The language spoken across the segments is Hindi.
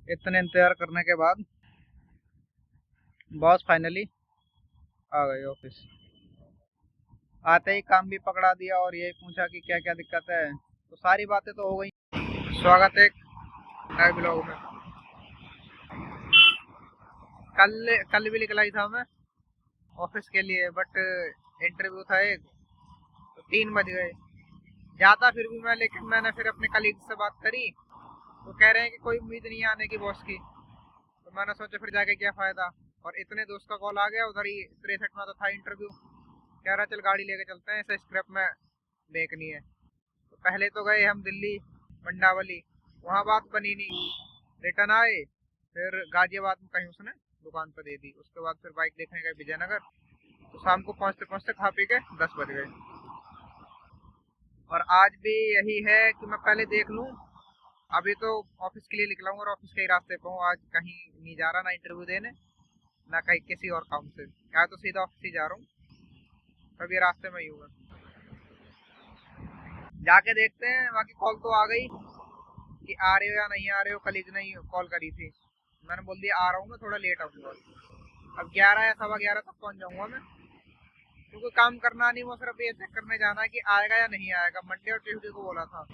इतने इंतजार करने के बाद बॉस फाइनली आ गए ऑफिस। आते ही काम भी पकड़ा दिया और यही पूछा कि क्या क्या दिक्कत है, तो सारी बातें तो हो गई। स्वागत है एक नए ब्लॉग में। कल कल भी निकला ही था मैं ऑफिस के लिए, बट इंटरव्यू था एक, तो 3 बज गए। जाता फिर भी मैं, लेकिन मैंने फिर अपने कलीग से बात करी, तो कह रहे हैं कि कोई उम्मीद नहीं है आने की बॉस की। तो मैंने सोचा फिर जाके क्या फायदा, और इतने दोस्त का कॉल आ गया उधर ही 63 में तो था इंटरव्यू। कह रहा चल गाड़ी लेके चलते हैं, ऐसे स्क्रैप में देखनी है। तो पहले तो गए हम दिल्ली मंडावली, वहाँ बात बनी नहीं। रिटर्न आए, फिर गाजियाबाद में कहीं उसने दुकान पर दे दी। उसके बाद फिर बाइक देखने गए विजयनगर, तो शाम को पहुँचते पहुँचते खा पी के 10 बज गए। और आज भी यही है कि मैं पहले देख लूँ। अभी तो ऑफिस के लिए निकला हूँ और ऑफिस के ही रास्ते पे हूँ। आज कहीं नहीं जा रहा, ना इंटरव्यू देने ना कहीं किसी और काम से। या तो सीधा ऑफिस ही जा रहा हूँ, तभी रास्ते में ही हूँ। जाके देखते हैं। बाकी कॉल तो आ गई कि आ रहे हो या नहीं आ रहे हो। कलीग ने कॉल करी थी, मैंने बोल दिया आ रहा हूँ, मैं थोड़ा लेट आऊँगा। अब 11 या सवा 11 तक पहुँच जाऊँगा मैं, क्योंकि काम करना नहीं, वो सिर्फ ये चेक करने जाना है कि आएगा या नहीं आएगा। मंडे और ट्यूसडे को बोला था।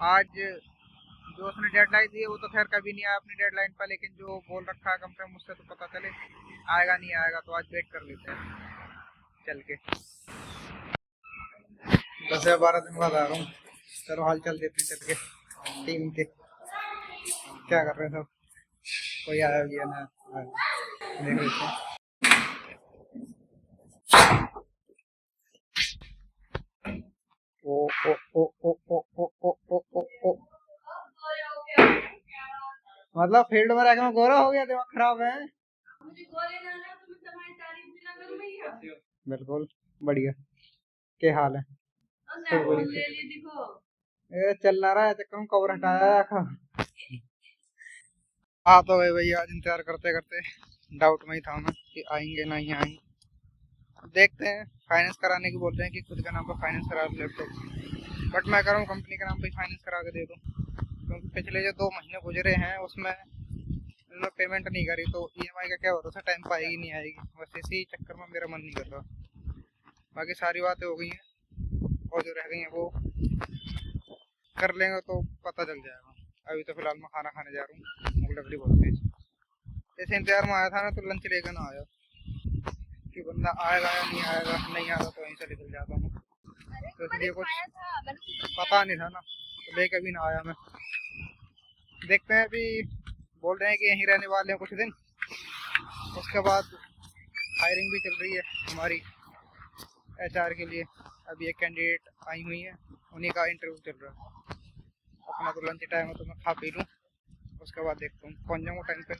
आज जो उसने डेडलाइन दी है वो तो खैर कभी नहीं आया अपनी डेडलाइन पर, लेकिन जो बोल रखा है कम से कम मुझसे तो पता चले आएगा नहीं आएगा। तो आज वेट कर लेते हैं चल के। 10 या 12 दिन बाद आ रहा हूँ। चलो हाल चल देते हैं चल के टीम के, क्या कर रहे हैं सब। कोई आया भी है ना, देख लेते हैं। ओ ओ ओ ओ ओ ओ ओ ओ ओ ओ, मतलब फील्ड में रह के मैं गोरा हो गया, दिमाग खराब है। बिल्कुल बढ़िया। क्या हाल है? सब बढ़िया। ये चल ना रहा है, चक्कर में कवर हटाया था। आ तो गए भैया। आज इंतजार करते करते डाउट में ही था मैं कि आएंगे नहीं आएंगे। देखते हैं। फाइनेंस कराने की बोल रहे हैं कि खुद के नाम पर फाइनेंस करा दो लैपटॉप, बट मैं कह रहा हूँ कंपनी के नाम पर फाइनेंस करा के दे दो, क्योंकि पिछले जो 2 महीने गुजरे हैं उसमें इन्होंने पेमेंट नहीं करी, तो ईएमआई का क्या भरोसा, टाइम पर आएगी नहीं आएगी। बस इसी चक्कर में मेरा मन नहीं कर रहा। बाकी सारी बातें हो गई हैं, और जो रह गई हैं वो कर लेंगे तो पता चल जाएगा। अभी तो फिलहाल मैं खाना खाने जा रहा हूँ, भूख लग रही बहुत तेज। जैसे इंतजार में आया था ना, तो लंच लेकर ना आया कि बंदा आएगा या नहीं आएगा। नहीं आएगा तो वहीं से निकल जाता हूँ, तो इसलिए कुछ पता नहीं था ना, तो लेके भी ना आया मैं। देखते हैं। अभी बोल रहे हैं कि यहीं रहने वाले हैं कुछ दिन, उसके बाद हायरिंग भी चल रही है हमारी एचआर के लिए। अभी एक कैंडिडेट आई हुई है, उन्हीं का इंटरव्यू चल रहा है। अपना तो लंच टाइम है, तो मैं खा पी लूँ, उसके बाद देखता हूँ पहुँच जाऊँगा टाइम पे।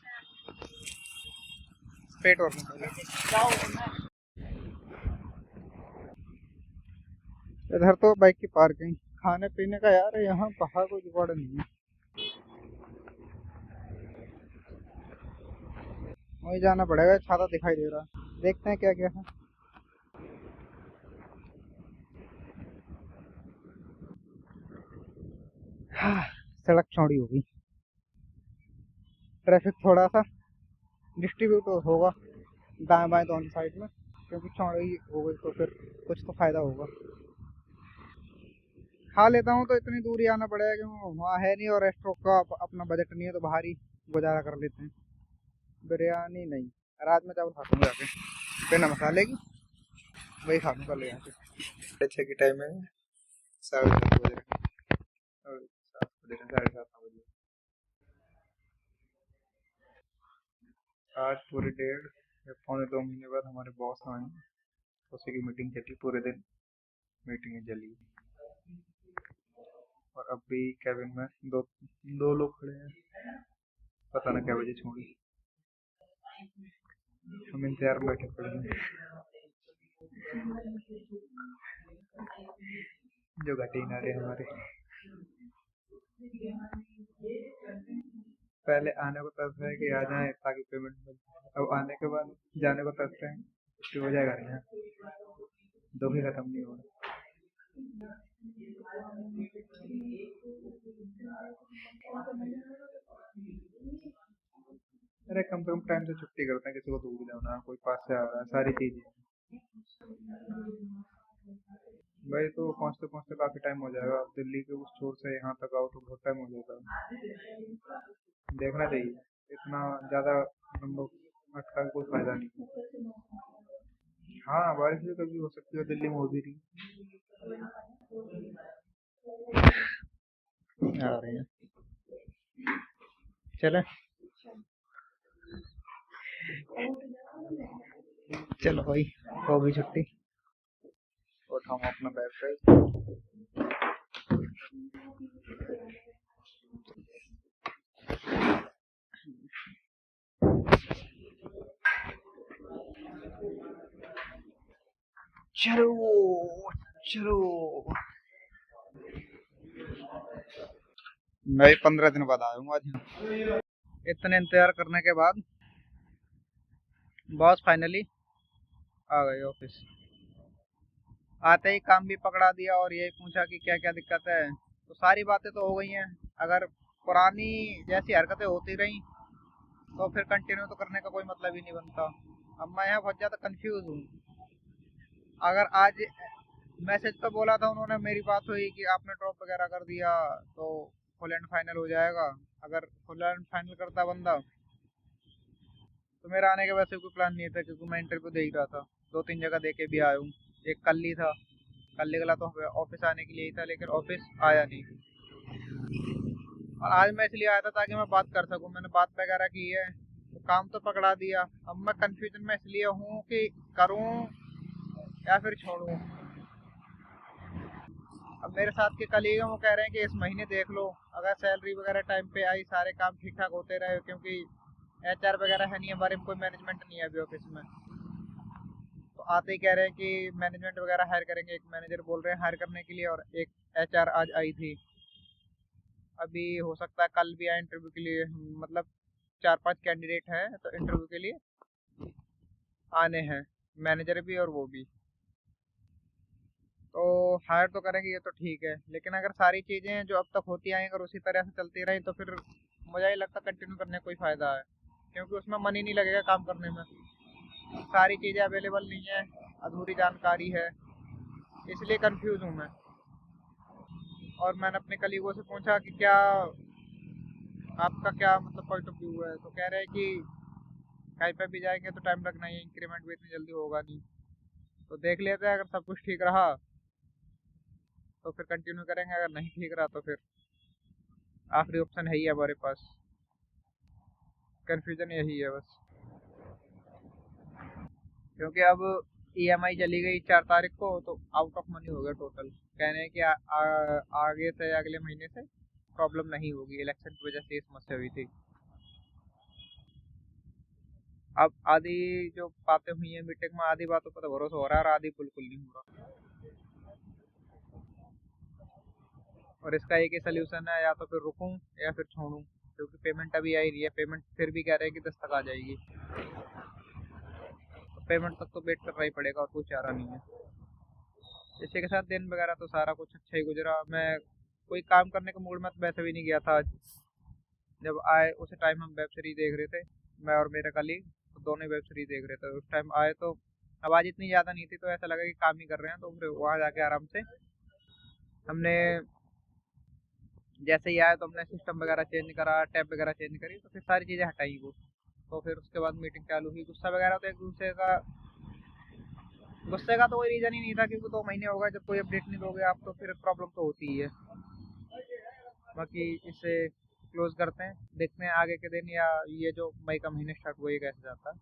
पेट और निकाले। इधर तो बाइक की पार्किंग, खाने पीने का यार यहाँ बाहर कोई जुगाड़ नहीं है। वहीं जाना पड़ेगा। छाता दिखाई दे रहा है, देखते हैं क्या क्या है। हाँ, सड़क चौड़ी होगी, ट्रैफिक थोड़ा सा डिस्ट्रीब्यूट होगा दाएं बाएं दोनों साइड में, क्योंकि चौड़ी हो गई तो फिर कुछ तो फायदा होगा। खा लेता हूँ तो इतनी दूर ही आना पड़ेगा, क्योंकि वहाँ है नहीं और रेस्टोरेंट का अपना बजट नहीं है, तो बाहर ही गुजारा कर लेते हैं। बिरयानी नहीं, रात में चावल खाता हूँ जाके बिना मसाले की, वही खा लूँ कल यहाँ से। 6 की टाइम है, 7:30 बज रहे हैं, और 7 बज रहे हैं, 7:30 बजे। आज पूरे 1.5 या 2 महीने बाद हमारे बॉस आए, उसी की मीटिंग चली पूरे दिन। मीटिंग में चली, और अब भी कैबिन में दो दो लोग खड़े हैं, पता ना क्या वजह छोड़ी। हम इंतजार में बैठे पड़े हैं, जो घटे ना रहे हमारे। पहले आने को तरस है कि आ जाए ताकि पेमेंट मिल जाए, अब आने के बाद जाने को तरस रहे हैं, छुट्टी हो जाएगा नहीं। दुख ही खत्म नहीं हो रहा। अरे कम से कम टाइम से छुट्टी करते हैं, किसी को दूर जाना, कोई पास से आ रहा है, सारी चीजें। भाई तो पहुंचते पहुंचते काफी टाइम हो जाएगा, आप दिल्ली के उस छोर से यहाँ तक आओ तो बहुत टाइम हो जाएगा। देखना चाहिए, इतना ज्यादा हम लोग अटका के कोई फायदा नहीं। हाँ बारिश भी कभी हो सकती है, दिल्ली में हो भी रही आ रहे हैं। चले, चलो भाई, हो गई छुट्टी, उठाओ अपना बैग। चलो चलो, मैं भी 15 दिन बाद आऊंगा आज। इतने इंतजार करने के बाद बॉस फाइनली आ गए ऑफिस। आते ही काम भी पकड़ा दिया और यही पूछा कि क्या क्या दिक्कत है। तो सारी बातें तो हो गई हैं। अगर पुरानी जैसी हरकतें होती रही तो फिर कंटिन्यू तो करने का कोई मतलब ही नहीं बनता। अब मैं यहाँ बहुत ज़्यादा कंफ्यूज हूँ। अगर आज मैसेज पे बोला था उन्होंने, मेरी बात हुई कि आपने ड्रॉप वगैरह कर दिया तो फुल एंड फाइनल हो जाएगा। अगर फुल एंड फाइनल करता बंदा तो मेरा आने का वैसे कोई प्लान नहीं था, क्योंकि मैं इंटरव्यू दे ही रहा था, 2-3 जगह दे के भी आया हूँ। एक कल ही था, कल निकला तो ऑफिस आने के लिए ही था, लेकिन ऑफिस आया नहीं। और आज मैं इसलिए आया था ताकि मैं बात कर सकूं, मैंने बात वगैरह की है, तो काम तो पकड़ा दिया। अब मैं कंफ्यूजन में इसलिए हूँ कि करूँ या फिर छोड़ूं। अब मेरे साथ के कलीग हैं, वो कह रहे हैं कि इस महीने देख लो, अगर सैलरी वगैरह टाइम पे आई, सारे काम ठीक ठाक होते रहे, क्योंकि एचआर वगैरह है नहीं हमारे में, कोई मैनेजमेंट नहीं है अभी ऑफिस में। तो आते ही कह रहे हैं कि मैनेजमेंट वगैरह हायर करेंगे, एक मैनेजर बोल रहे हैं हायर करने के लिए, और एक एचआर आज आई थी। अभी हो सकता है कल भी आए इंटरव्यू के लिए, मतलब 4-5 कैंडिडेट हैं तो इंटरव्यू के लिए आने हैं, मैनेजर भी और वो भी। तो हायर तो करेंगे, ये तो ठीक है, लेकिन अगर सारी चीज़ें जो अब तक होती आई अगर उसी तरह से चलती रही तो फिर मुझे ही लगता कंटिन्यू करने का कोई फ़ायदा है, क्योंकि उसमें मन ही नहीं लगेगा काम करने में। सारी चीज़ें अवेलेबल नहीं है, अधूरी जानकारी है, इसलिए कंफ्यूज हूँ मैं। और मैंने अपने कलीगों से पूछा कि क्या आपका क्या मतलब पॉइंट ऑफ व्यू है, तो कह रहे हैं कि कहीं पे भी जाएंगे तो टाइम लगना ही है, इंक्रीमेंट भी इतनी जल्दी होगा नहीं। तो देख लेते हैं, अगर सब कुछ ठीक रहा तो फिर कंटिन्यू करेंगे, अगर नहीं ठीक रहा तो फिर आखिरी ऑप्शन है ही हमारे पास। कन्फ्यूजन यही है बस, क्योंकि अब ईएमआई चली गई 4 तारीख को, तो आउट ऑफ मनी हो गया टोटल। कहने हैं कि आगे से अगले महीने से प्रॉब्लम नहीं होगी, इलेक्शन की वजह से ये समस्या हुई थी। अब आधी जो बातें हुई हैं मीटिंग में, आधी बातों पर तो भरोसा हो रहा है और आधी बिल्कुल नहीं हो रहा। और इसका एक ही सोल्यूशन है, या तो फिर रुकूं या फिर छोड़ूं, क्योंकि पेमेंट अभी आई रही है, पेमेंट फिर भी कह रहे हैं कि 10 तक आ जाएगी। तो पेमेंट तक तो वेट करना ही पड़ेगा, और कुछ चारा नहीं है। इसी के साथ दिन वगैरह तो सारा कुछ अच्छा ही गुजरा। मैं कोई काम करने के मूड में तो वैसे भी नहीं गया था आज। जब आए उस टाइम हम वेब सीरीज देख रहे थे, मैं और मेरे कलीग, तो दोनों वेब सीरीज देख रहे थे। उस टाइम आए तो आवाज़ इतनी ज़्यादा नहीं थी, तो ऐसा लगा कि काम ही कर रहे हैं। तो फिर वहाँ जाके आराम से हमने, जैसे ही आया तो हमने सिस्टम वगैरह चेंज करा, टैब वगैरह चेंज करी, तो फिर सारी चीज़ें हटाई वो। तो फिर उसके बाद मीटिंग चालू हुई। गुस्सा वगैरह तो एक दूसरे का, गुस्से का तो कोई रीज़न ही नहीं था, क्योंकि 2 महीने हो गए, जब कोई अपडेट नहीं दोगे आप तो फिर प्रॉब्लम तो होती ही है। बाकी इसे क्लोज करते हैं, देखते हैं आगे के दिन, या ये जो मई का महीना स्टार्ट हुआ ये कैसे जाता है।